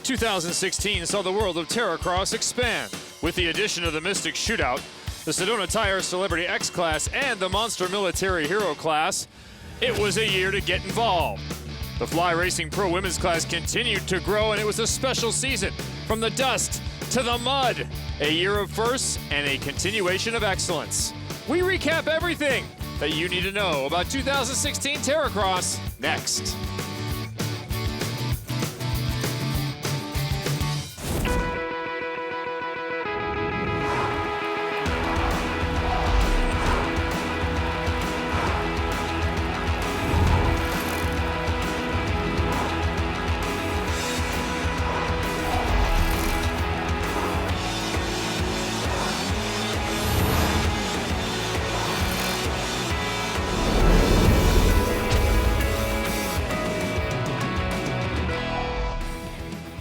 2016 saw the world of Terracross expand. With the addition of the Mystic Shootout, the Sedona Tire Celebrity X Class, and the Monster Military Hero Class, it was a year to get involved. The Fly Racing Pro Women's Class continued to grow, and it was a special season. From the dust to the mud, a year of firsts and a continuation of excellence. We recap everything that you need to know about 2016 Terracross next.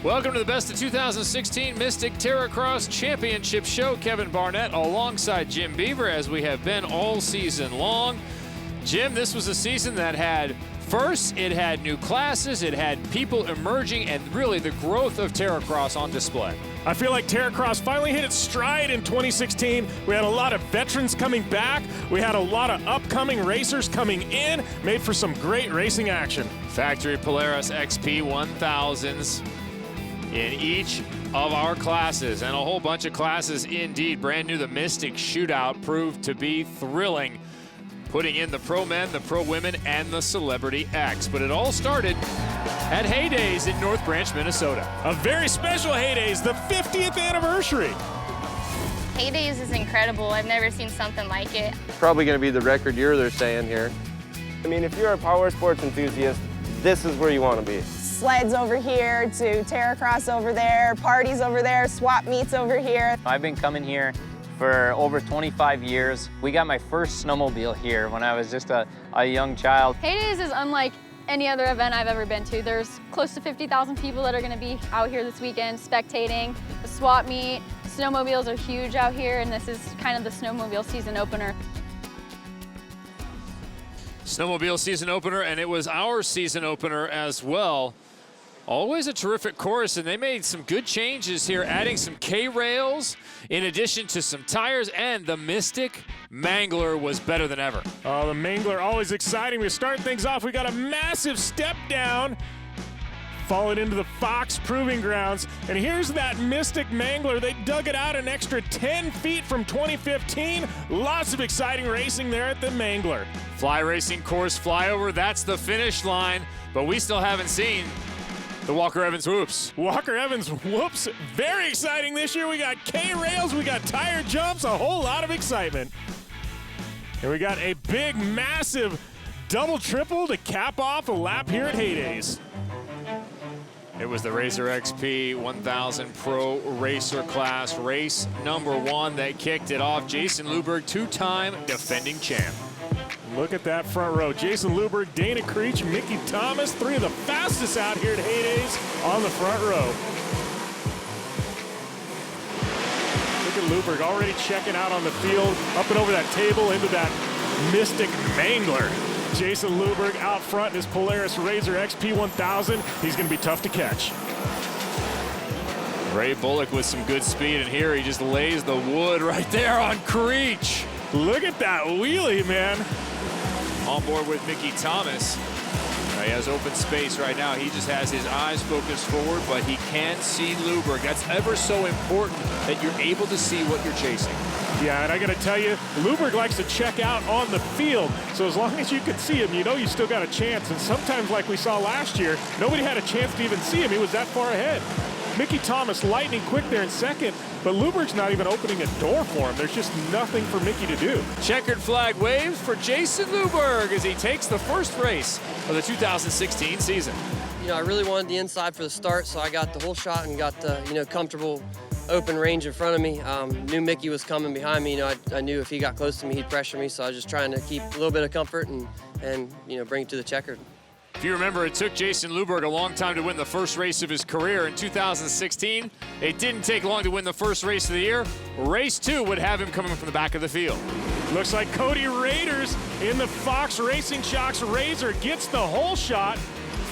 Welcome to the Best of 2016 Mystic Terracross Championship Show. Kevin Barnett alongside Jim Beaver, as we have been all season long. Jim, this was a season that had firsts, it had new classes, it had people emerging, and really the growth of Terracross on display. I feel like Terracross finally hit its stride in 2016. We had a lot of veterans coming back. We had a lot of upcoming racers coming in, made for some great racing action. Factory Polaris XP 1000s. In each of our classes, and a whole bunch of classes indeed. Brand new, the Mystic Shootout proved to be thrilling, putting in the Pro Men, the Pro Women, and the Celebrity X. But it all started at Heydays in North Branch, Minnesota. A very special Heydays, the 50th anniversary. Heydays is incredible. I've never seen something like it. Probably going to be the record year, they're saying here. I mean, if you're a power sports enthusiast, this is where you want to be. Sleds over here to Terracross over there, parties over there, swap meets over here. I've been coming here for over 25 years. We got my first snowmobile here when I was just a young child. Heydays is unlike any other event I've ever been to. There's close to 50,000 people that are going to be out here this weekend spectating the swap meet. Snowmobiles are huge out here, and this is kind of the snowmobile season opener. Snowmobile season opener, and it was our season opener as well. Always a terrific course, and they made some good changes here, adding some K-rails in addition to some tires, and the Mystic Mangler was better than ever. Oh, the Mangler, always exciting. We start things off. We got a massive step down, falling into the Fox Proving Grounds. And here's that Mystic Mangler. They dug it out an extra 10 feet from 2015. Lots of exciting racing there at the Mangler. Fly Racing course flyover, that's the finish line, but we still haven't seen the Walker Evans whoops. Walker Evans whoops, very exciting this year. We got K-rails, we got tire jumps, a whole lot of excitement. And we got a big, massive double triple to cap off a lap here at Heydays. It was the Razor XP 1000 Pro Racer Class, race number 1 that kicked it off. Jason Luberg, two-time defending champ. Look at that front row. Jason Luberg, Dana Creech, Mickey Thomas, 3 of the fastest out here at Heydays on the front row. Look at Luberg already checking out on the field, up and over that table into that Mystic Mangler. Jason Luberg out front in his Polaris Razor XP 1000. He's going to be tough to catch. Ray Bullock with some good speed, and here he just lays the wood right there on Creech. Look at that wheelie, man. On board with Mickey Thomas. He has open space right now. He just has his eyes focused forward, but he can't see Luberg. That's ever so important that you're able to see what you're chasing. Yeah, and I got to tell you, Luberg likes to check out on the field. So as long as you can see him, you know you still got a chance. And sometimes, like we saw last year, nobody had a chance to even see him. He was that far ahead. Mickey Thomas lightning quick there in second, but Luberg's not even opening a door for him. There's just nothing for Mickey to do. Checkered flag waves for Jason Luberg as he takes the first race of the 2016 season. You know, I really wanted the inside for the start, so I got the whole shot and got the, comfortable open range in front of me. Knew Mickey was coming behind me. I knew if he got close to me, he'd pressure me, so I was just trying to keep a little bit of comfort and bring it to the checkered. If you remember, it took Jason Luberg a long time to win the first race of his career in 2016. It didn't take long to win the first race of the year. Race 2 would have him coming from the back of the field. Looks like Cody Raiders in the Fox Racing Shocks Razor gets the whole shot.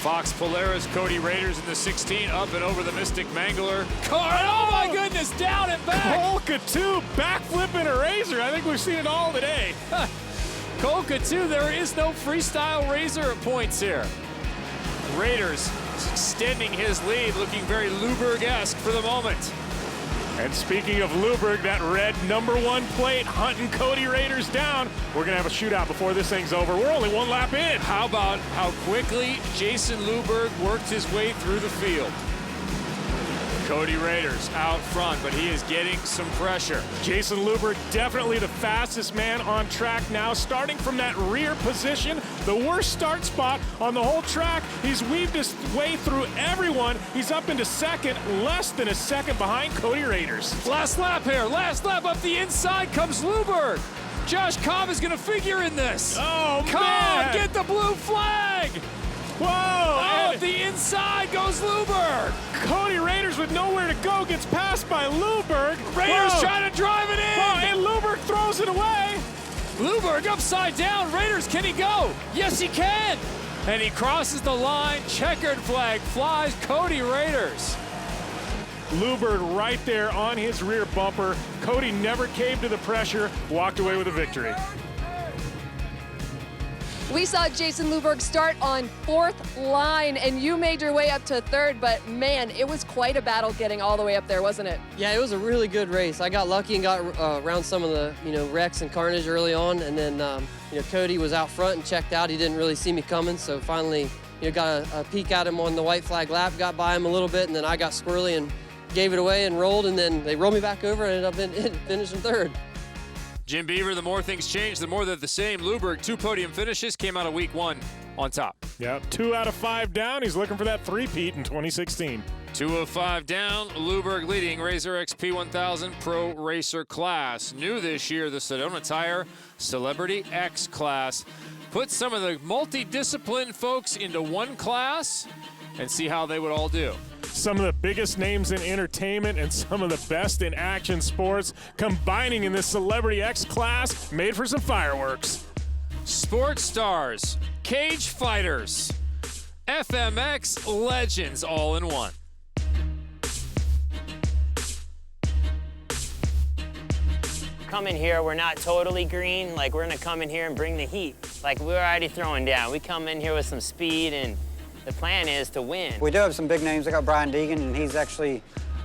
Fox Polaris, Cody Raiders in the 16, up and over the Mystic Mangler. Oh my goodness, down and back. Cole Coutu backflipping a razor. I think we've seen it all today. Cole Coutu, there is no freestyle razor at points here. Raiders extending his lead, looking very Luberg-esque for the moment. And speaking of Luberg, that red #1 plate hunting Cody Raiders down. We're gonna have a shootout before this thing's over. We're only 1 lap in. How about how quickly Jason Luberg worked his way through the field? Cody Raiders out front, but he is getting some pressure. Jason Luberg definitely the fastest man on track now, starting from that rear position, the worst start spot on the whole track. He's weaved his way through everyone. He's up into second, less than a second behind Cody Raiders. Last lap here, last lap up the inside comes Luberg. Josh Cobb is gonna figure in this. Oh, Cobb, man. get the blue flag. Whoa! Oh, And up the inside goes Luberg. Cody Raiders with nowhere to go gets passed by Luberg. Raiders Whoa. trying to drive it in. Oh, and Luberg throws it away. Luberg upside down. Raiders, can he go? Yes, he can. And he crosses the line. Checkered flag flies. Cody Raiders. Luberg right there on his rear bumper. Cody never caved to the pressure, walked away with a victory. We saw Jason Luberg start on 4th line, and you made your way up to 3rd, but man, it was quite a battle getting all the way up there, wasn't it? Yeah, it was a really good race. I got lucky and got around some of the wrecks and carnage early on, and then Cody was out front and checked out. He didn't really see me coming, so finally got a peek at him on the white flag lap, got by him a little bit, and then I got squirrely and gave it away and rolled, and then they rolled me back over and ended up finishing 3rd. Jim Beaver, the more things change, the more they're the same. Luberg, 2 podium finishes, came out of week 1 on top. Yep, 2 out of 5 down. He's looking for that 3-peat in 2016. 2 of 5 down. Luberg leading Razor XP 1000 Pro Racer class. New this year, the Sedona Tire Celebrity X class. Put some of the multi-discipline folks into one class and see how they would all do. Some of the biggest names in entertainment and some of the best in action sports combining in this Celebrity X class, made for some fireworks. Sports stars, cage fighters, FMX legends all in one. Come in here, we're not totally green. Like, we're gonna come in here and bring the heat. Like, we're already throwing down. We come in here with some speed, and the plan is to win. We do have some big names. I got Brian Deegan, and he's actually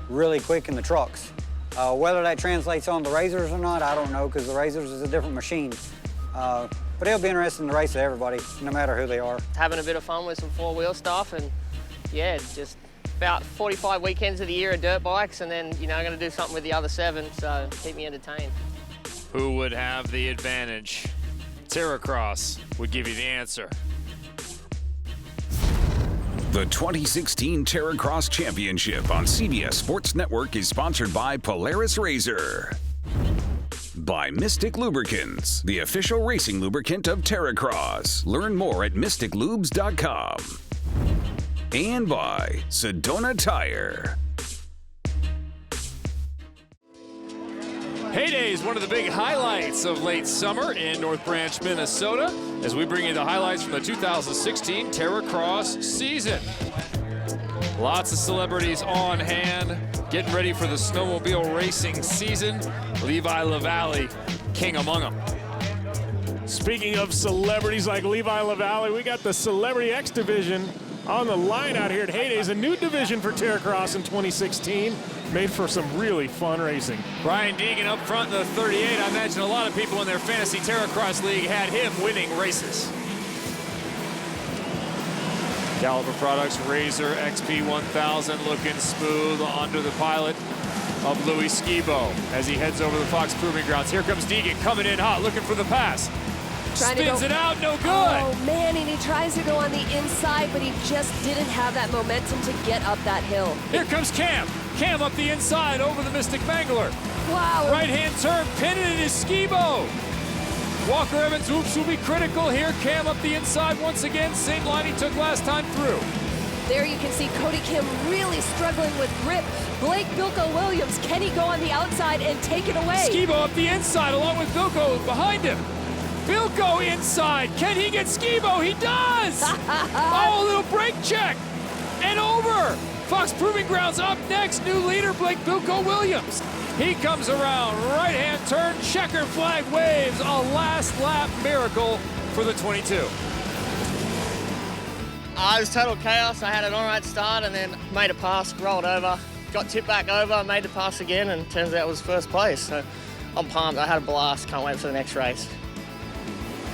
really quick in the trucks. Whether that translates on the Razors or not, I don't know, because the Razors is a different machine. But it'll be interesting to race everybody, no matter who they are. Having a bit of fun with some 4-wheel stuff, and yeah, just about 45 weekends of the year of dirt bikes, and then, I'm gonna do something with the other 7, so keep me entertained. Who would have the advantage? Terracross would give you the answer. The 2016 Terracross Championship on CBS Sports Network is sponsored by Polaris Razor. By Mystic Lubricants, the official racing lubricant of Terracross. Learn more at mysticlubes.com. And by Sedona Tire. Heyday is one of the big highlights of late summer in North Branch, Minnesota, as we bring you the highlights from the 2016 Terracross season. Lots of celebrities on hand, getting ready for the snowmobile racing season. Levi LaValle, king among them. Speaking of celebrities like Levi LaValle, we got the Celebrity X division on the line out here at Heyday's, a new division for Terracross in 2016, made for some really fun racing. Brian Deegan up front in the 38. I imagine a lot of people in their fantasy Terracross league had him winning races. Caliber Products Razor XP 1000 looking smooth under the pilot of Louis Skibo as he heads over the Fox Proving Grounds. Here comes Deegan coming in hot, looking for the pass. Spins it out, no good. Oh man, and he tries to go on the inside, but he just didn't have that momentum to get up that hill. Here comes Cam. Cam up the inside over the Mystic Mangler. Wow. Right-hand turn, pinning it is Skibo. Walker Evans whoops will be critical here. Cam up the inside once again. Same line he took last time through. There you can see Cody Kim really struggling with grip. Blake Bilko Williams, can he go on the outside and take it away? Skibo up the inside along with Bilko behind him. Bilko inside. Can he get Skibo? He does! Oh, a little brake check. And over. Fox Proving Grounds up next. New leader, Blake Bilko Williams. He comes around, right-hand turn, checker flag waves. A last lap miracle for the 22. It was total chaos. I had an all right start and then made a pass, rolled over, got tipped back over, made the pass again, and turns out it was first place. So I'm pumped. I had a blast. Can't wait for the next race.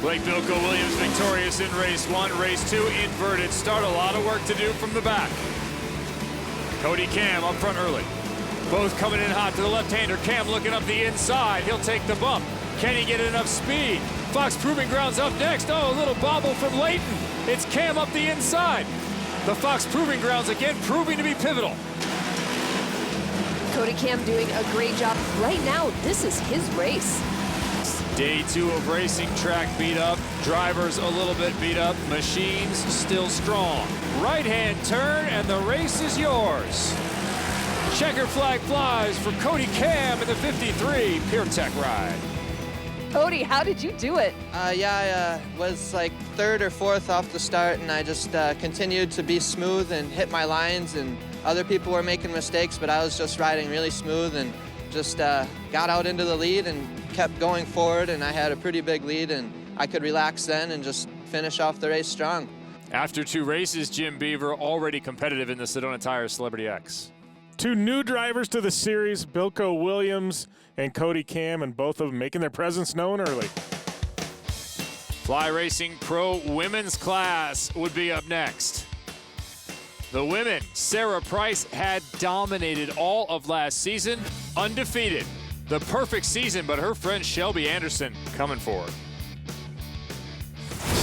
Blake Bilko Williams victorious in race 1. Race 2, inverted start. A lot of work to do from the back. Cody Cam up front early. Both coming in hot to the left-hander. Cam looking up the inside. He'll take the bump. Can he get enough speed? Fox Proving Grounds up next. Oh, a little bobble from Layton. It's Cam up the inside. The Fox Proving Grounds again proving to be pivotal. Cody Cam doing a great job. Right now, this is his race. Day 2 of racing, track beat up, drivers a little bit beat up, machines still strong. Right-hand turn and the race is yours. Checker flag flies for Cody Cam in the 53 PureTech ride. Cody, how did you do it? I was like 3rd or 4th off the start, and I just continued to be smooth and hit my lines, and other people were making mistakes, but I was just riding really smooth and just got out into the lead and kept going forward, and I had a pretty big lead, and I could relax then and just finish off the race strong. After 2 races, Jim Beaver already competitive in the Sedona Tire Celebrity X. 2 new drivers to the series, Bilko Williams and Cody Cam, and both of them making their presence known early. Fly Racing Pro Women's Class would be up next. The women, Sarah Price had dominated all of last season, undefeated. The perfect season, but her friend Shelby Anderson coming for her.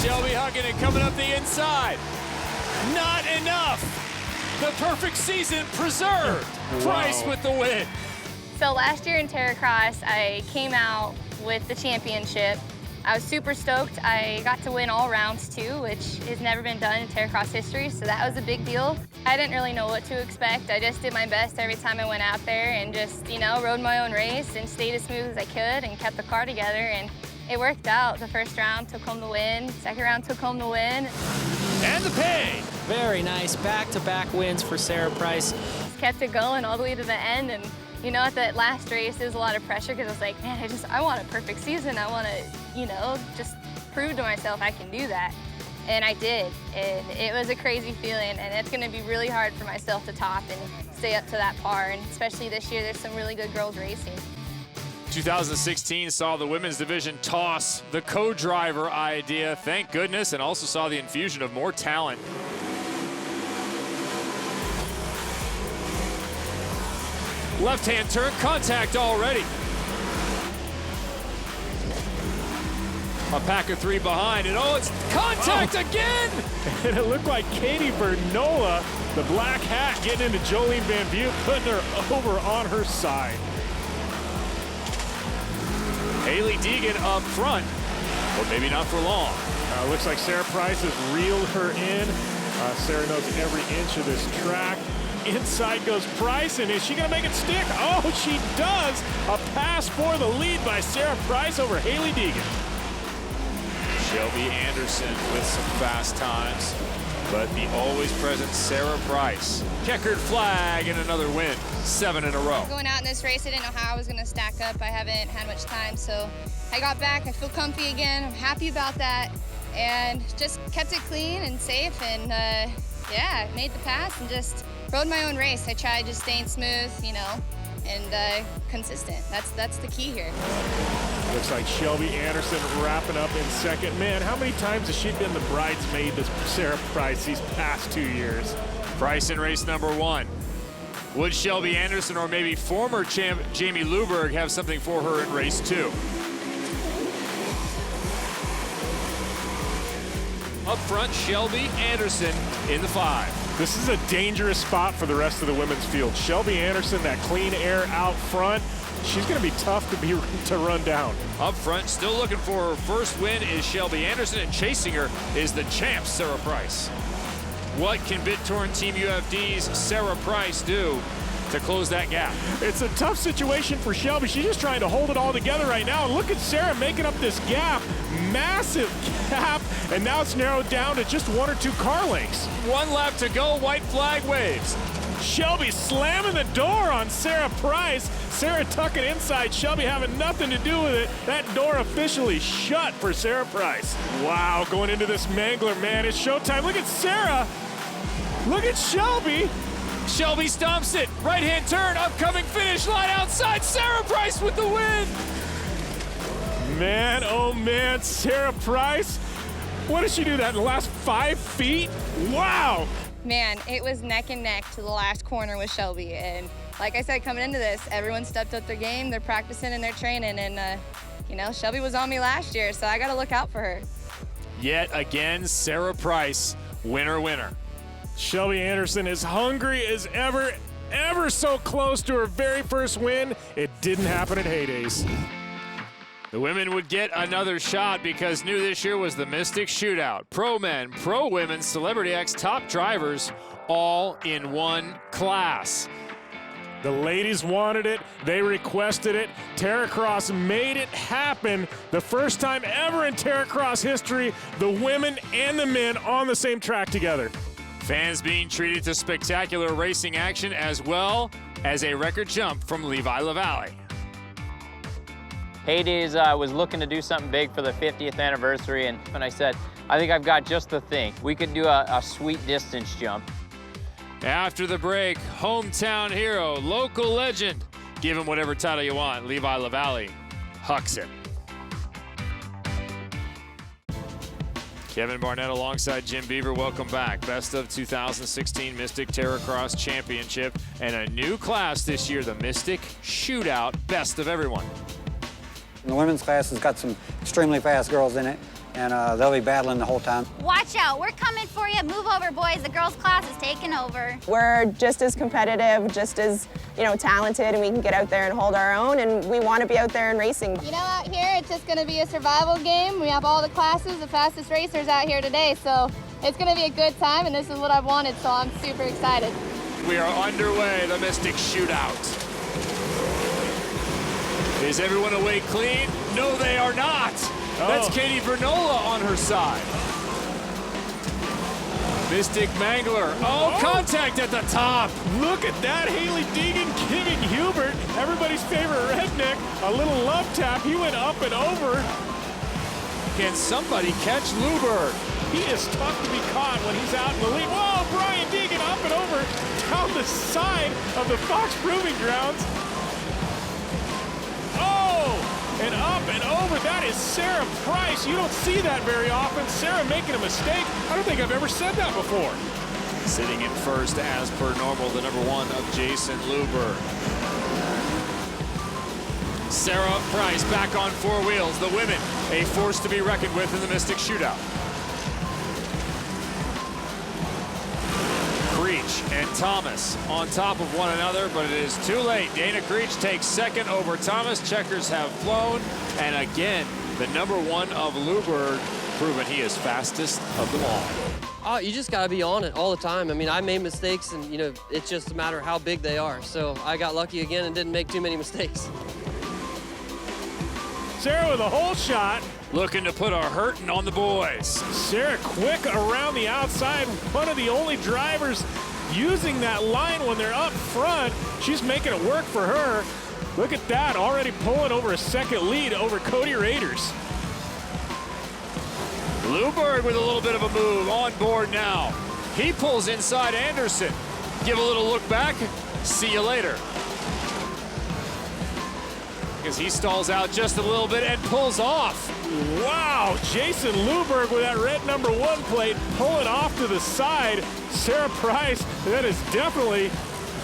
Shelby hugging it, coming up the inside. Not enough. The perfect season preserved. Wow. Price with the win. So last year in Terracross, I came out with the championship. I was super stoked. I got to win all rounds too, which has never been done in Terracross history, so that was a big deal. I didn't really know what to expect. I just did my best every time I went out there and just, you know, rode my own race and stayed as smooth as I could and kept the car together, and it worked out. The first round took home the win, second round took home the win. And the pay. Very nice, back-to-back wins for Sarah Price. Kept it going all the way to the end, and you know, at that last race, there was a lot of pressure because I was like, man, I want a perfect season. I want to, you know, just prove to myself I can do that. And I did, and it was a crazy feeling, and it's going to be really hard for myself to top and stay up to that par, and especially this year, there's some really good girls racing. 2016 saw the women's division toss the co-driver idea, thank goodness, and also saw the infusion of more talent. Left-hand turn, contact already. A pack of 3 behind, and oh, it's contact again! And it looked like Katie Bernola, the black hat, getting into Jolene Van Buet, putting her over on her side. Haley Deegan up front, but maybe not for long. Looks like Sarah Price has reeled her in. Sarah knows every inch of this track. Inside goes Price, and is she gonna make it stick? Oh, she does! A pass for the lead by Sarah Price over Haley Deegan. Shelby Anderson with some fast times, but the always present Sarah Price. Checkered flag and another win, 7 in a row. Going out in this race, I didn't know how I was gonna stack up. I haven't had much time, so I got back, I feel comfy again. I'm happy about that, and just kept it clean and safe, and yeah, made the pass and just rode my own race. I tried just staying smooth, you know, and consistent. That's the key here. Looks like Shelby Anderson wrapping up in second. Man, how many times has she been the bridesmaid to Sarah Price these past 2 years? Price in race number 1. Would Shelby Anderson or maybe former champ Jamie Luberg have something for her in race 2? Up front, Shelby Anderson in the 5. This is a dangerous spot for the rest of the women's field. Shelby Anderson, that clean air out front. She's going to be tough to run down. Up front, still looking for her first win is Shelby Anderson, and chasing her is the champ, Sarah Price. What can BitTorrent Team UFD's Sarah Price do to close that gap. It's a tough situation for Shelby. She's just trying to hold it all together right now. And look at Sarah making up this gap. Massive gap. And now it's narrowed down to just 1 or 2 car lengths. 1 lap to go, white flag waves. Shelby slamming the door on Sarah Price. Sarah tucking inside, Shelby having nothing to do with it. That door officially shut for Sarah Price. Wow, going into this Mangler, man, it's showtime. Look at Sarah. Look at Shelby. Shelby stomps it. Right-hand turn, upcoming finish line outside. Sarah Price with the win. Man, oh man, Sarah Price. What did she do that in the last 5 feet? Wow. Man, it was neck and neck to the last corner with Shelby. And like I said, coming into this, everyone stepped up their game. They're practicing and they're training. And, you know, Shelby was on me last year, so I got to look out for her. Yet again, Sarah Price, winner, winner. Shelby Anderson is hungry as ever so close to her very first win. It didn't happen at Heydays. The women would get another shot because new this year was the Mystic Shootout. Pro men, pro women, Celebrity X top drivers, all in one class. The ladies wanted it, they requested it. Terracross made it happen. The first time ever in Terracross history, the women and the men on the same track together. Fans being treated to spectacular racing action as well as a record jump from Levi LaValle. Heydays was looking to do something big for the 50th anniversary, and I said, I think I've got just the thing. We could do a sweet distance jump. After the break, hometown hero, local legend. Give him whatever title you want. Levi LaValle hucks it. Kevin Barnett alongside Jim Beaver, welcome back. Best of 2016 Mystic Terracross Championship and a new class this year, the Mystic Shootout, best of everyone. The women's class has got some extremely fast girls in it, and they'll be battling the whole time. Watch out, we're coming for you. Move over, boys. The girls' class is taking over. We're just as competitive, just as, you know, talented, and we can get out there and hold our own, and we want to be out there and racing. You know, out here, it's just going to be a survival game. We have all the classes, the fastest racers out here today, so it's going to be a good time, and this is what I've wanted, so I'm super excited. We are underway, the Mystic Shootout. Is everyone away clean? No, they are not. That's Katie Vernola on her side. Mystic Mangler. Oh, contact at the top. Look at that, Haley Deegan giving Hubert, everybody's favorite redneck, a little love tap. He went up and over. Can somebody catch Luber? He is tough to be caught when he's out in the lead. Whoa, Brian Deegan up and over down the side of the Fox Proving Grounds. And up and over, that is Sarah Price. You don't see that very often. Sarah making a mistake. I don't think I've ever said that before. Sitting in first as per normal, the number 1 of Jason Luber. Sarah Price back on 4 wheels. The women, a force to be reckoned with in the Mystic Shootout. Creech and Thomas on top of one another, but it is too late. Dana Creech takes second over Thomas. Checkers have flown, and again, the number 1 of Luber, proving he is fastest of them all. Oh, you just gotta be on it all the time. I mean, I made mistakes, and you know, it's just a matter of how big they are. So I got lucky again and didn't make too many mistakes. Sarah with a hole shot. Looking to put a hurting on the boys. Sarah quick around the outside. One of the only drivers using that line when they're up front. She's making it work for her. Look at that, already pulling over a second lead over Cody Raiders. Luberg with a little bit of a move on board now. He pulls inside Anderson. Give a little look back. See you later. As he stalls out just a little bit and pulls off. Wow, Jason Luberg with that red number 1 plate pulling off to the side. Sarah Price, that is definitely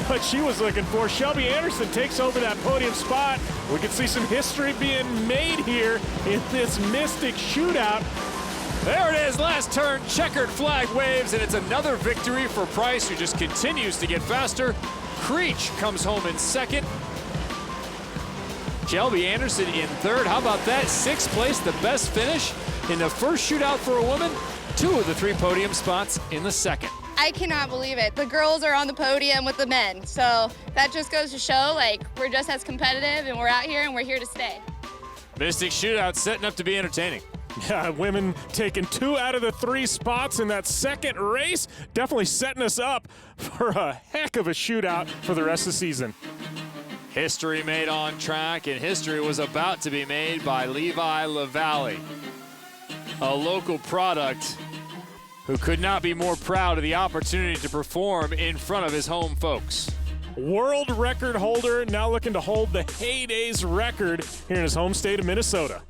what she was looking for. Shelby Anderson takes over that podium spot. We can see some history being made here in this Mystic Shootout. There it is, last turn, checkered flag waves, and it's another victory for Price, who just continues to get faster. Creech comes home in second. Shelby Anderson in third. How about that? 6th place, the best finish in the first shootout for a woman. 2 of the 3 podium spots in the second. I cannot believe it. The girls are on the podium with the men. So that just goes to show, like, we're just as competitive and we're out here and we're here to stay. Mystic Shootout setting up to be entertaining. Yeah, women taking 2 out of the 3 spots in that second race. Definitely setting us up for a heck of a shootout for the rest of the season. History made on track, and history was about to be made by Levi LaValle, a local product who could not be more proud of the opportunity to perform in front of his home folks. World record holder, now looking to hold the Heydays record here in his home state of Minnesota.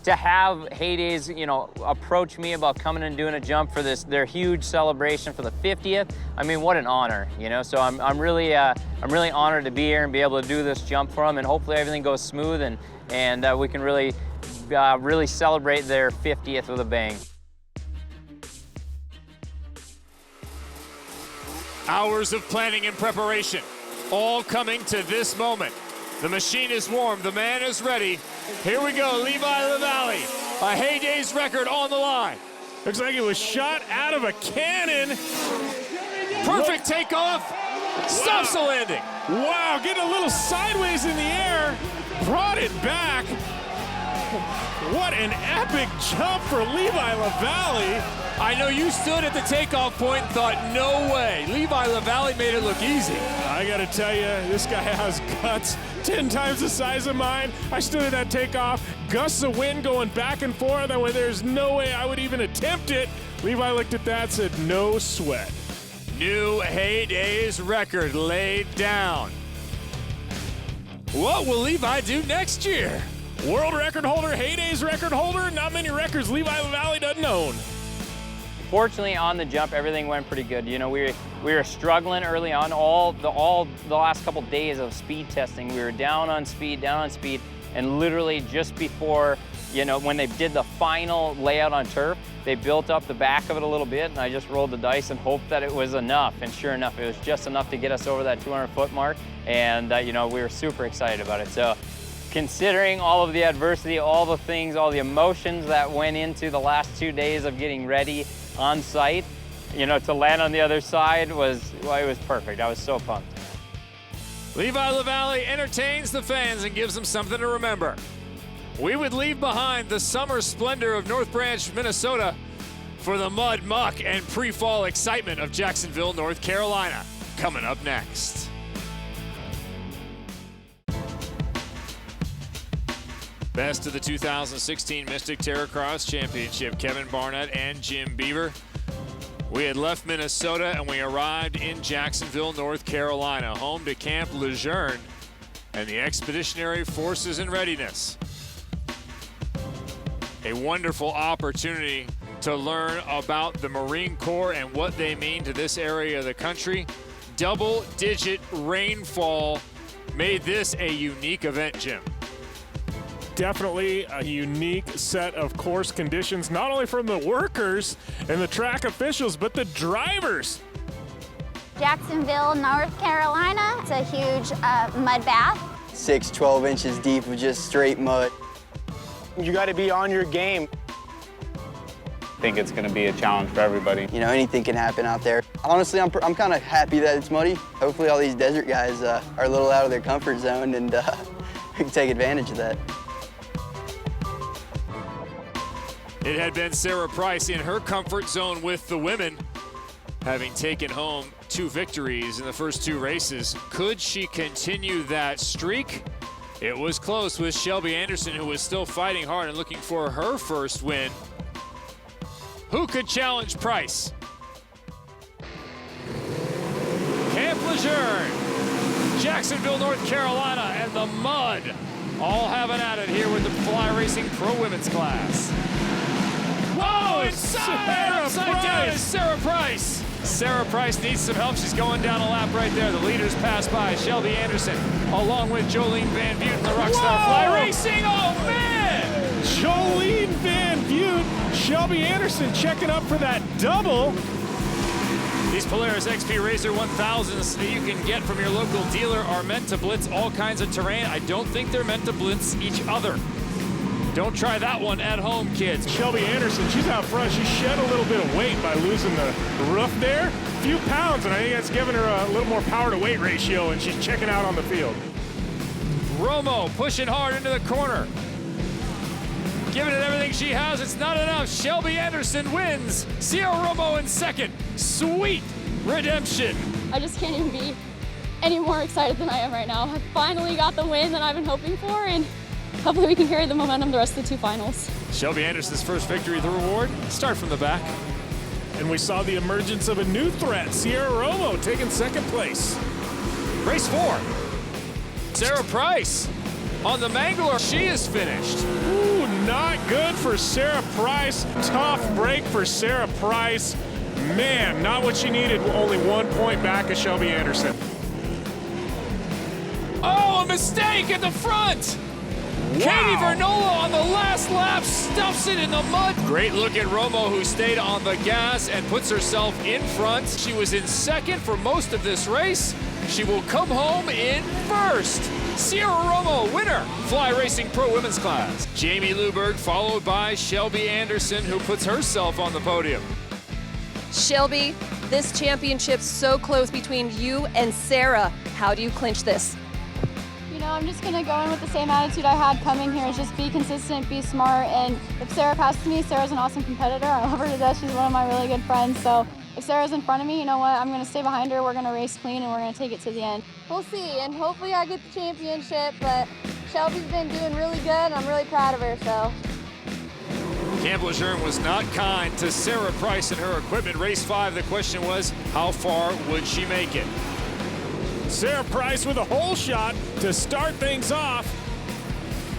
To have Heydays, you know, approach me about coming and doing a jump for their huge celebration for the 50th. I mean, what an honor, you know. So I'm really honored to be here and be able to do this jump for them, and hopefully everything goes smooth and we can really celebrate their 50th with a bang. Hours of planning and preparation, all coming to this moment. The machine is warm, the man is ready. Here we go, Levi LaValle, a Heydays record on the line. Looks like it was shot out of a cannon. Perfect takeoff, stops the landing. Wow, getting a little sideways in the air, brought it back. What an epic jump for Levi LaValle. I know you stood at the takeoff point and thought, no way. Levi LaValle made it look easy. I gotta tell you, this guy has guts 10 times the size of mine. I stood at that takeoff, gusts of wind going back and forth, and when there's no way I would even attempt it, Levi looked at that and said, no sweat. New Heydays record laid down. What will Levi do next year? World record holder, Heydays record holder, not many records Levi LaValle doesn't own. Fortunately, on the jump, everything went pretty good. You know, we were struggling early on. All the last couple days of speed testing, we were down on speed, and literally just before, you know, when they did the final layout on turf, they built up the back of it a little bit, and I just rolled the dice and hoped that it was enough. And sure enough, it was just enough to get us over that 200-foot mark. And you know, we were super excited about it. So, considering all of the adversity, all the things, all the emotions that went into the last 2 days of getting ready on site, you know, to land on the other side was, well, it was perfect. I was so pumped. Levi LaValle entertains the fans and gives them something to remember. We would leave behind the summer splendor of North Branch, Minnesota for the mud, muck, and pre-fall excitement of Jacksonville, North Carolina. Coming up next. Best of the 2016 Mystic Terracross Championship, Kevin Barnett and Jim Beaver. We had left Minnesota and we arrived in Jacksonville, North Carolina, home to Camp Lejeune and the Expeditionary Forces in Readiness. A wonderful opportunity to learn about the Marine Corps and what they mean to this area of the country. Double-digit rainfall made this a unique event, Jim. Definitely a unique set of course conditions, not only from the workers and the track officials, but the drivers. Jacksonville, North Carolina. It's a huge mud bath. 12 inches deep of just straight mud. You got to be on your game. I think it's going to be a challenge for everybody. You know, anything can happen out there. Honestly, I'm kind of happy that it's muddy. Hopefully all these desert guys are a little out of their comfort zone and we can take advantage of that. It had been Sarah Price in her comfort zone with the women, having taken home 2 victories in the first 2 races. Could she continue that streak? It was close with Shelby Anderson, who was still fighting hard and looking for her first win. Who could challenge Price? Camp Lejeune, Jacksonville, North Carolina, and the mud all having at it here with the Fly Racing Pro Women's class. Whoa, upside down is Sarah Price. Sarah Price needs some help. She's going down a lap right there. The leaders pass by. Shelby Anderson, along with Jolene Van Buren, the Rockstar Fly Racing. Oh, man! Jolene Van Buren, Shelby Anderson checking up for that double. These Polaris XP Racer 1000s that you can get from your local dealer are meant to blitz all kinds of terrain. I don't think they're meant to blitz each other. Don't try that one at home, kids. Shelby Anderson, she's out front. She shed a little bit of weight by losing the roof there. A few pounds, and I think that's giving her a little more power to weight ratio, and she's checking out on the field. Romo pushing hard into the corner. Giving it everything she has, it's not enough. Shelby Anderson wins. Sierra Romo in second. Sweet redemption. I just can't even be any more excited than I am right now. I finally got the win that I've been hoping for, and hopefully we can carry the momentum the rest of the 2 finals. Shelby Anderson's first victory, the reward. Start from the back. And we saw the emergence of a new threat, Sierra Romo taking second place. Race 4. Sarah Price on the Mangler. She is finished. Ooh, not good for Sarah Price. Tough break for Sarah Price. Man, not what she needed. Only 1 point back of Shelby Anderson. Oh, a mistake at the front. Wow. Katie Vernola on the last lap stuffs it in the mud. Great look at Romo, who stayed on the gas and puts herself in front. She was in second for most of this race. She will come home in first. Sierra Romo, winner, Fly Racing Pro Women's class. Jamie Luberg, followed by Shelby Anderson, who puts herself on the podium. Shelby, this championship's so close between you and Sarah. How do you clinch this? You know, I'm just going to go in with the same attitude I had coming here, is just be consistent, be smart, and if Sarah passes me, Sarah's an awesome competitor. I love her to death. She's one of my really good friends, so if Sarah's in front of me, you know what, I'm going to stay behind her, we're going to race clean, and we're going to take it to the end. We'll see, and hopefully I get the championship, but Shelby's been doing really good, and I'm really proud of her, so. Campbell Lejeune was not kind to Sarah Price and her equipment. Race 5, the question was, how far would she make it? Sarah Price with a hole shot to start things off.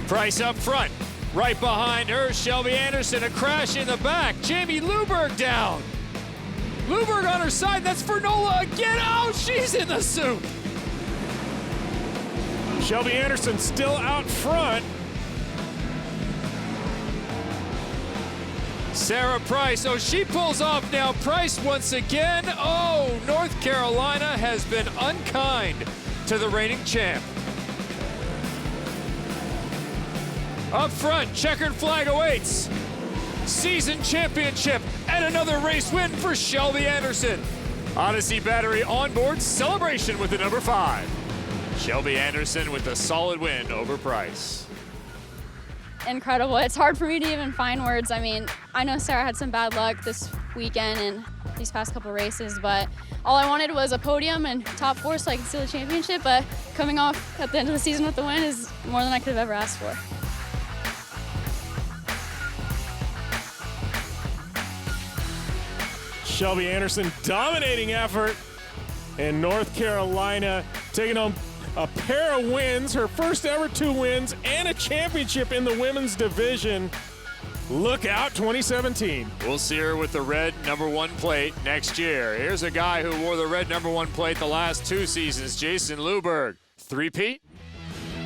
Price up front. Right behind her, Shelby Anderson. A crash in the back. Jamie Luberg down. Luberg on her side. That's Vernola again. Oh, she's in the soup. Shelby Anderson still out front. Sarah Price, oh, she pulls off now. Price once again. Oh, North Carolina has been unkind to the reigning champ. Up front, checkered flag awaits. Season championship and another race win for Shelby Anderson. Odyssey Battery onboard celebration with the number 5. Shelby Anderson with a solid win over Price. Incredible. It's hard for me to even find words. I mean, I know Sarah had some bad luck this weekend and these past couple races, but all I wanted was a podium and top 4 so I could steal the championship, but coming off at the end of the season with the win is more than I could have ever asked for. Shelby Anderson dominating effort in North Carolina, taking home a pair of wins, her first ever 2 wins, and a championship in the women's division. Look out 2017. We'll see her with the red number 1 plate next year. Here's a guy who wore the red number 1 plate the last 2 seasons, Jason Luberg. 3-peat?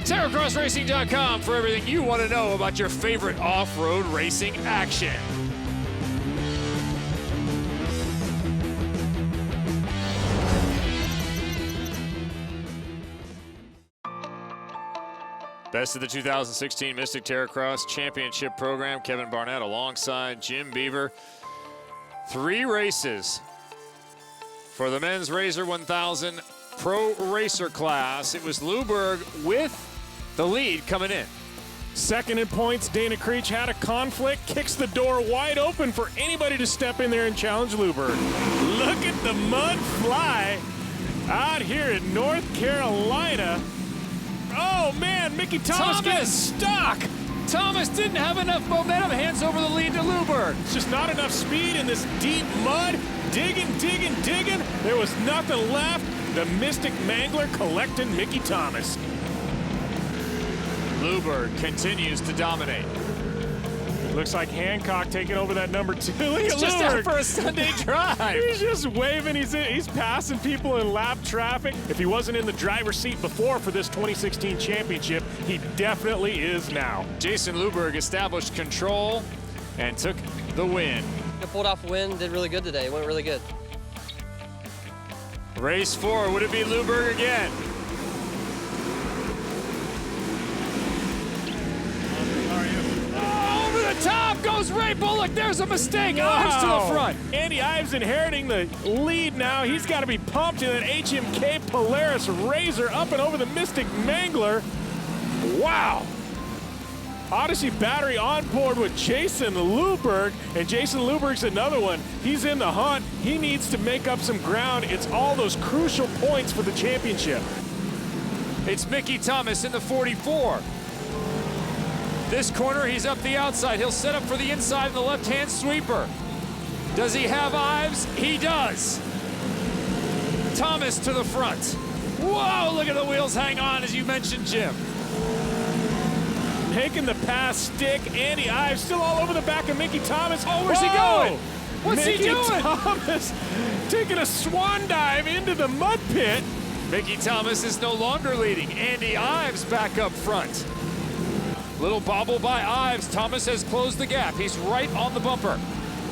Terracross16.com for everything you want to know about your favorite off-road racing action. Best of the 2016 Mystic Terracross Championship Program. Kevin Barnett alongside Jim Beaver. 3 races for the men's Razor 1000 Pro Racer class. It was Luberg with the lead coming in. Second in points, Dana Creech had a conflict, kicks the door wide open for anybody to step in there and challenge Luberg. Look at the mud fly out here in North Carolina. Oh man, Mickey Thomas gets stuck. Thomas didn't have enough momentum, hands over the lead to Luberg. It's just not enough speed in this deep mud. Digging. There was nothing left. The Mystic Mangler collecting Mickey Thomas. Luberg continues to dominate. Looks like Hancock taking over that number 2. Look He's at just Luberg. out for a Sunday drive. He's just waving. He's passing people in lap traffic. If he wasn't in the driver's seat before for this 2016 championship, he definitely is now. Jason Luberg established control and took the win. I pulled off a win, did really good today. It went really good. Race 4, would it be Luberg again? top goes Ray Bullock. There's a mistake. Ives to the front. Andy Ives inheriting the lead now. He's got to be pumped in that HMK Polaris Razor up and over the Mystic Mangler. Wow. Odyssey battery on board with Jason Luberg, and Jason Luberg's another one. He's in the hunt. He needs to make up some ground. It's all those crucial points for the championship. It's Mickey Thomas in the 44. This corner, he's up the outside. He'll set up for the inside in the left-hand sweeper. Does he have Ives? He does. Thomas to the front. Whoa, look at the wheels hang on, as you mentioned, Jim. Taking the pass stick. Andy Ives still all over the back of Mickey Thomas. Oh, where's he going? What's Mickey he doing? Thomas taking a swan dive into the mud pit. Mickey Thomas is no longer leading. Andy Ives back up front. Little bobble by Ives. Thomas has closed the gap. He's right on the bumper.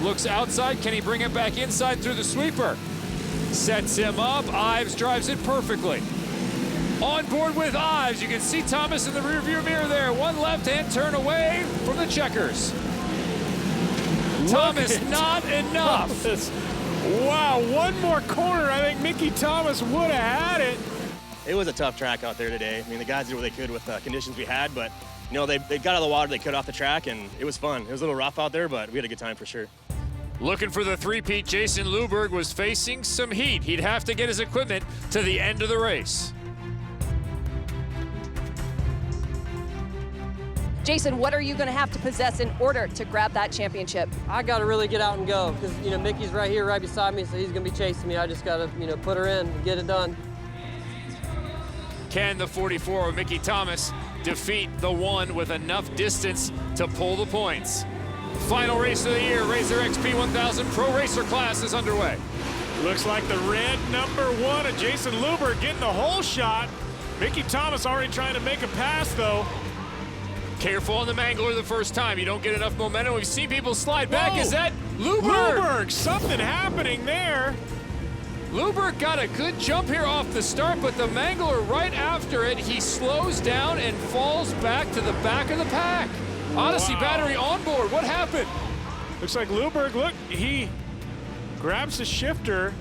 Looks outside. Can he bring it back inside through the sweeper? Sets him up. Ives drives it perfectly. On board with Ives, you can see Thomas in the rearview mirror there. One left-hand turn away from the checkers. Thomas, not enough. Thomas. Wow, one more corner. I think Mickey Thomas would have had it. It was a tough track out there today. I mean, the guys did what they could with the conditions we had, but you know, they got out of the water, they cut off the track, and it was fun. It was a little rough out there, but we had a good time for sure. Looking for the three-peat, Jason Luberg was facing some heat. He'd have to get his equipment to the end of the race. Jason, what are you going to have to possess in order to grab that championship? I got to really get out and go because, you know, Mickey's right here, right beside me, so he's going to be chasing me. I just got to, you know, put her in and get it done. Can the 44 of Mickey Thomas defeat the one with enough distance to pull the points? Final race of the year, Razor XP 1000 Pro Racer class is underway. Looks like the red #1 of Jason Luberg getting the whole shot. Mickey Thomas already trying to make a pass, though. Careful on the Mangler the first time. You don't get enough momentum. We've seen people slide back. Whoa. Is that Luberg? Luberg, something happening there. Luberg got a good jump here off the start, but the Mangler right after it, he slows down and falls back to the back of the pack. Odyssey battery on board. What happened? Looks like Luberg, look, he grabs the shifter,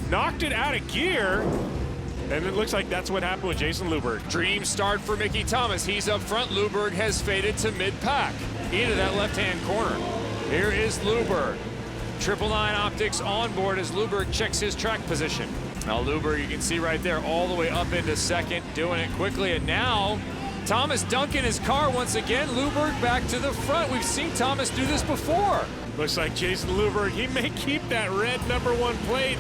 knocked it out of gear, and it looks like that's what happened with Jason Luberg. Dream start for Mickey Thomas. He's up front. Luberg has faded to mid-pack into that left-hand corner. Here is Luberg. 999 optics on board as Luberg checks his track position. Now Luberg, you can see right there, all the way up into second, doing it quickly. And now Thomas dunking his car once again. Luberg back to the front. We've seen Thomas do this before. Looks like Jason Luberg, he may keep that red #1 plate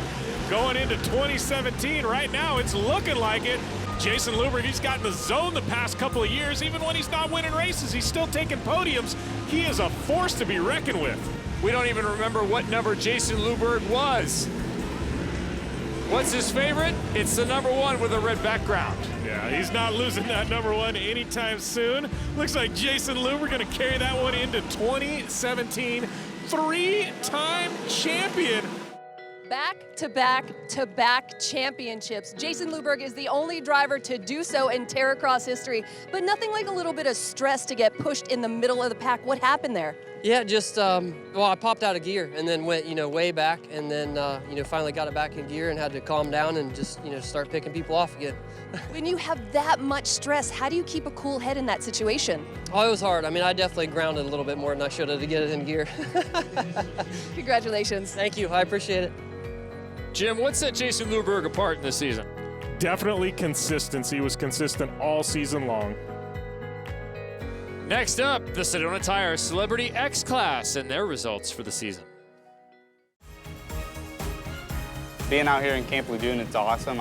going into 2017. Right now, it's looking like it. Jason Luberg, he's got in the zone the past couple of years. Even when he's not winning races, he's still taking podiums. He is a force to be reckoned with. We don't even remember what number Jason Luberg was. What's his favorite? It's the #1 with a red background. Yeah, he's not losing that #1 anytime soon. Looks like Jason Luberg gonna carry that one into 2017. Three-time champion. Back-to-back-to-back championships. Jason Luberg is the only driver to do so in Terracross history, but nothing like a little bit of stress to get pushed in the middle of the pack. What happened there? Yeah, just, well, I popped out of gear and then went, you know, way back and then, you know, finally got it back in gear and had to calm down and just, you know, start picking people off again. When you have that much stress, how do you keep a cool head in that situation? Oh, it was hard. I mean, I definitely grounded a little bit more than I should have to get it in gear. Congratulations. Thank you, I appreciate it. Jim, what set Jason Luberg apart in this season? Definitely consistency. Was consistent all season long. Next up, the Sedona Tire Celebrity X Class and their results for the season. Being out here in Camp Lejeune, it's awesome.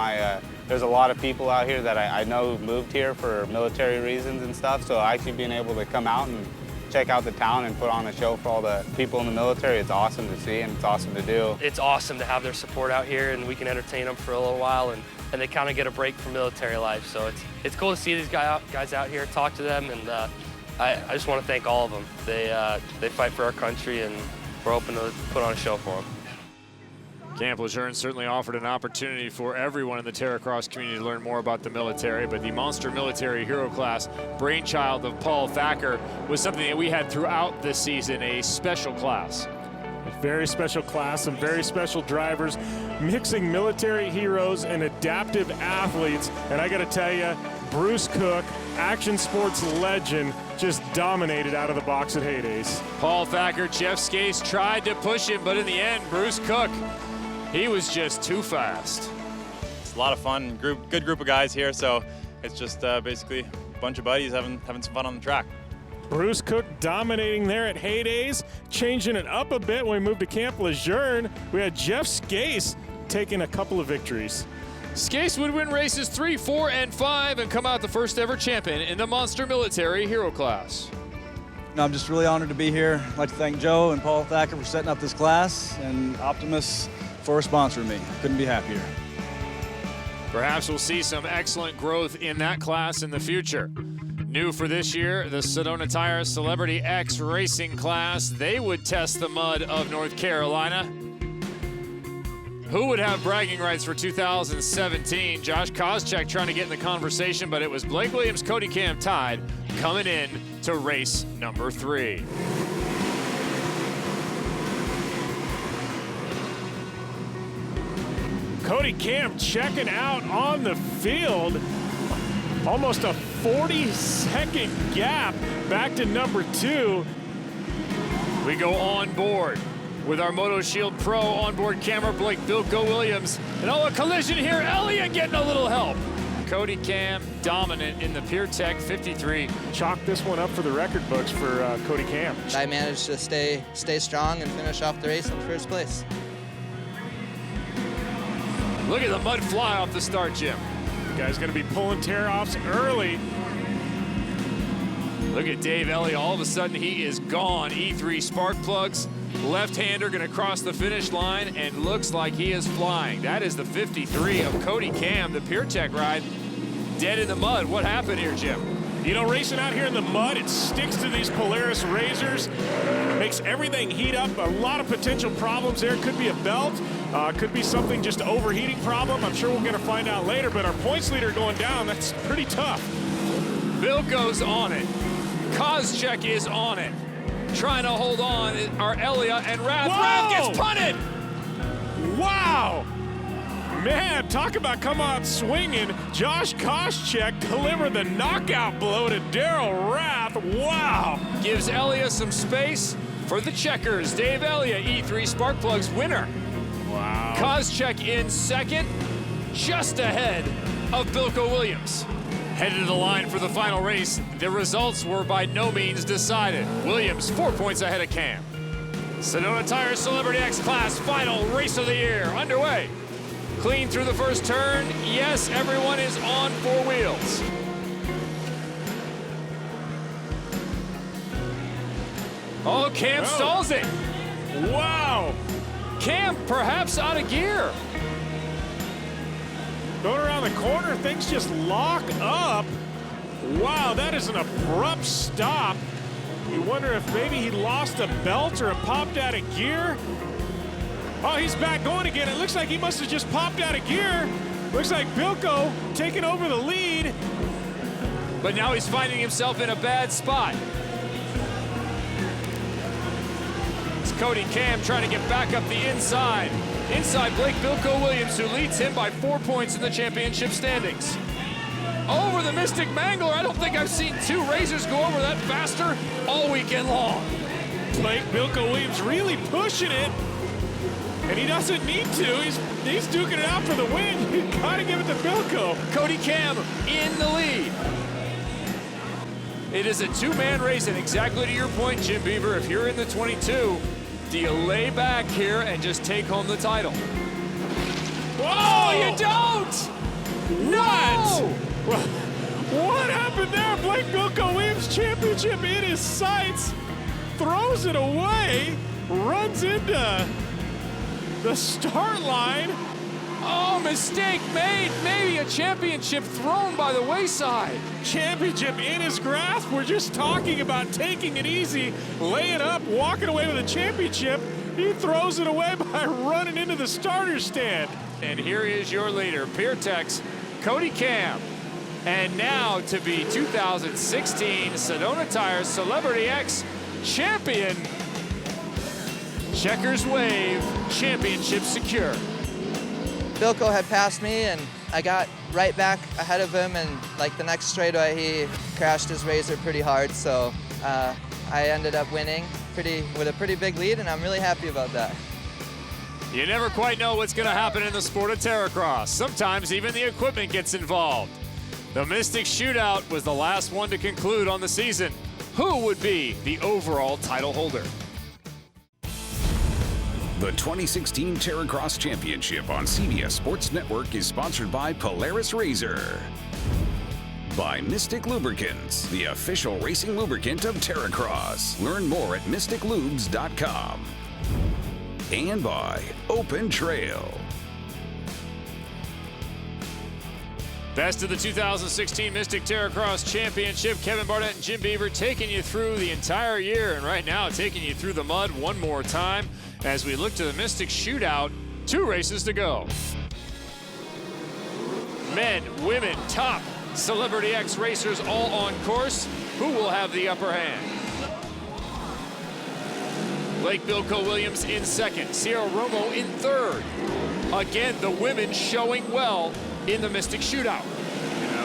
There's a lot of people out here that I know moved here for military reasons and stuff, so actually being able to come out and check out the town and put on a show for all the people in the military, it's awesome to see and it's awesome to do. It's awesome to have their support out here and we can entertain them for a little while and they kind of get a break from military life. So it's cool to see these guys out here, talk to them, and I just want to thank all of them. They fight for our country and we're hoping to put on a show for them. Camp Lejeune certainly offered an opportunity for everyone in the Terracross community to learn more about the military, but the Monster Military Hero Class, brainchild of Paul Thacker, was something that we had throughout this season, a special class. A very special class, some very special drivers, mixing military heroes and adaptive athletes. And I got to tell you, Bruce Cook, action sports legend, just dominated out of the box at Heydays. Paul Thacker, Jeff Skase tried to push him, but in the end, Bruce Cook, he was just too fast. It's a lot of fun, good group of guys here, so it's just basically a bunch of buddies having some fun on the track. Bruce Cook dominating there at Heydays, changing it up a bit when we moved to Camp Lejeune. We had Jeff Skase taking a couple of victories. Skase would win races 3, 4, and 5 and come out the first ever champion in the Monster Military Hero Class. No, I'm just really honored to be here. I'd like to thank Joe and Paul Thacker for setting up this class and Optimus for sponsoring me. Couldn't be happier. Perhaps we'll see some excellent growth in that class in the future. New for this year, the Sedona Tire Celebrity X Racing class. They would test the mud of North Carolina. Who would have bragging rights for 2017? Josh Koscheck trying to get in the conversation, but it was Blake Williams, Cody Camp tied, coming in to race number 3. Cody Camp checking out on the field. Almost a 40-second gap back to number 2. We go on board with our Moto Shield Pro onboard camera, Blake Bilko Williams. And a collision here, Elliott getting a little help. Cody Camp dominant in the PureTech 53. Chalk this one up for the record books for Cody Camp. I managed to stay strong and finish off the race in first place. Look at the mud fly off the start, Jim. Guy's gonna be pulling tear-offs early. Look at Dave Elliott, all of a sudden he is gone. E3 spark plugs, left-hander gonna cross the finish line and looks like he is flying. That is the 53 of Cody Camp, the PureTech ride, dead in the mud. What happened here, Jim? You know, racing out here in the mud, it sticks to these Polaris razors, makes everything heat up. A lot of potential problems there. Could be a belt, could be something, just an overheating problem. I'm sure we're gonna find out later, but our points leader going down, that's pretty tough. Bilko's on it. Koscheck is on it. Trying to hold on are Elliott and Rath. Whoa! Rath gets punted! Wow! Man, talk about come out swinging. Josh Koscheck delivered the knockout blow to Daryl Rath. Wow! Gives Elliott some space for the checkers. Dave Elliott, E3 spark plugs winner. Wow. Koscheck in second, just ahead of Bilko Williams. Headed to the line for the final race. The results were by no means decided. Williams 4 points ahead of Cam. Sedona Tire Celebrity X Class final race of the year underway. Clean through the first turn. Yes, everyone is on 4 wheels. Oh, Cam stalls it. Wow. Cam perhaps out of gear. Going around the corner, things just lock up. Wow, that is an abrupt stop. You wonder if maybe he lost a belt or it popped out of gear. Oh, he's back going again. It looks like he must have just popped out of gear. Looks like Bilko taking over the lead. But now he's finding himself in a bad spot. It's Cody Cam trying to get back up the inside. Inside Blake Bilko Williams, who leads him by 4 points in the championship standings. Over the Mystic Mangler. I don't think I've seen 2 racers go over that faster all weekend long. Blake Bilko Williams really pushing it. And he doesn't need to. He's duking it out for the win. You gotta give it to Bilko. Cody Cam in the lead. It is a 2-man race, and exactly to your point, Jim Beaver, if you're in the 22, do you lay back here and just take home the title? Whoa! You don't! What? What happened there? Blake Bilko Williams championship in his sights, throws it away, runs into the start line. Oh, mistake made. Maybe a championship thrown by the wayside. Championship in his grasp. We're just talking about taking it easy, laying up, walking away with a championship. He throws it away by running into the starter stand. And here is your leader, PureTech's Cody Cam. And now to be 2016 Sedona Tire Celebrity X champion. Checkers wave, championship secure. Bilko had passed me, and I got right back ahead of him, and like the next straightaway, he crashed his Razor pretty hard, so I ended up winning with a pretty big lead, and I'm really happy about that. You never quite know what's going to happen in the sport of Terracross. Sometimes even the equipment gets involved. The Mystic Shootout was the last one to conclude on the season. Who would be the overall title holder? The 2016 Terracross Championship on CBS Sports Network is sponsored by Polaris Razor, by Mystic Lubricants, the official racing lubricant of Terracross. Learn more at mysticlubes.com. And by Open Trail. Best of the 2016 Mystic Terracross Championship. Kevin Barnett and Jim Beaver taking you through the entire year, and right now taking you through the mud one more time as we look to the Mystic Shootout. 2 races to go. Men, women, top Celebrity X racers all on course. Who will have the upper hand? Blake Bilko Williams in second, Sierra Romo in third. Again, the women showing well in the Mystic Shootout.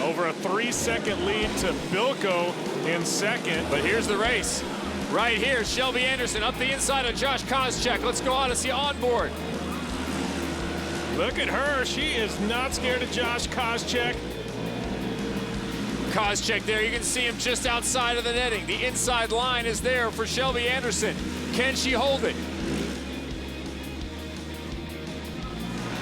Over a 3-second lead to Bilko in second. But here's the race. Right here, Shelby Anderson up the inside of Josh Koscheck. Let's go Odyssey on board. Look at her. She is not scared of Josh Koscheck. Koscheck there, you can see him just outside of the netting. The inside line is there for Shelby Anderson. Can she hold it?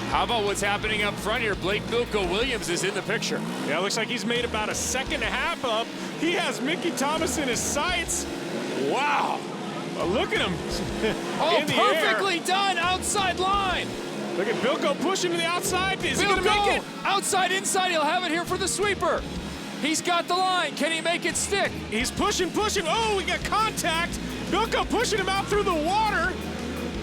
How about what's happening up front here? Blake Bilko Williams is in the picture. Yeah, looks like he's made about a 1.5 seconds up. He has Mickey Thomas in his sights. Wow. Look at him. Oh, perfectly done outside line. Look at Bilko pushing to the outside. Is he going to make it? Outside, inside. He'll have it here for the sweeper. He's got the line. Can he make it stick? He's pushing. Oh, we got contact. Bilko pushing him out through the water.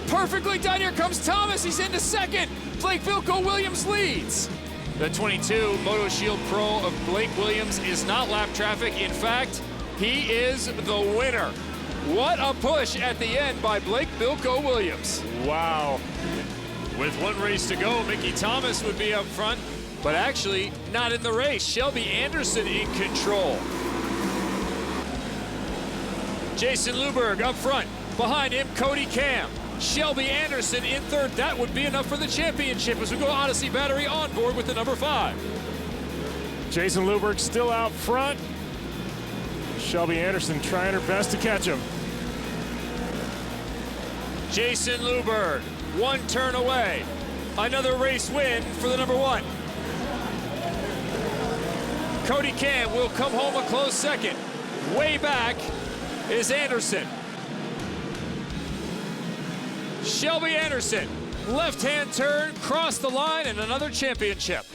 Perfectly done. Here comes Thomas. He's into second. Blake Bilko Williams leads. The 22 Moto Shield Pro of Blake Williams is not lap traffic. In fact, he is the winner. What a push at the end by Blake Bilko Williams. Wow. With 1 race to go, Mickey Thomas would be up front, but actually not in the race. Shelby Anderson in control. Jason Luberg up front. Behind him, Cody Cam. Shelby Anderson in third. That would be enough for the championship as we go Odyssey Battery on board with the number 5. Jason Luberg still out front. Shelby Anderson trying her best to catch him. Jason Luberg, 1 turn away. Another race win for the number 1. Cody Cam will come home a close second. Way back is Anderson. Shelby Anderson, left-hand turn, cross the line, and another championship.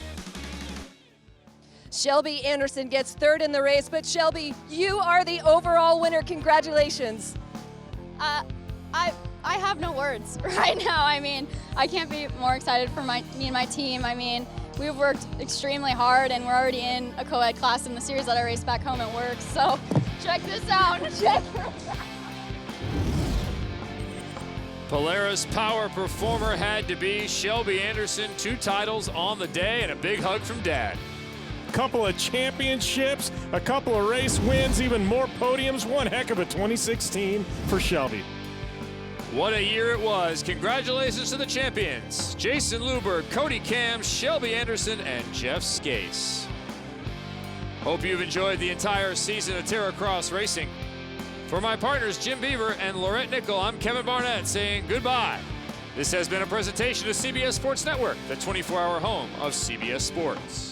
Shelby Anderson gets third in the race, but Shelby, you are the overall winner. Congratulations. I have no words right now. I mean, I can't be more excited for me and my team. I mean, we've worked extremely hard, and we're already in a co-ed class in the series that I race back home at work. So check this out. Check this out. Polaris Power Performer had to be Shelby Anderson. 2 titles on the day and a big hug from Dad. A couple of championships, a couple of race wins, even more podiums. One heck of a 2016 for Shelby. What a year it was. Congratulations to the champions. Jason Luberg, Cody Cam, Shelby Anderson, and Jeff Skase. Hope you've enjoyed the entire season of Terracross racing. For my partners, Jim Beaver and Laurette Nickel, I'm Kevin Barnett saying goodbye. This has been a presentation of CBS Sports Network, the 24-hour home of CBS Sports.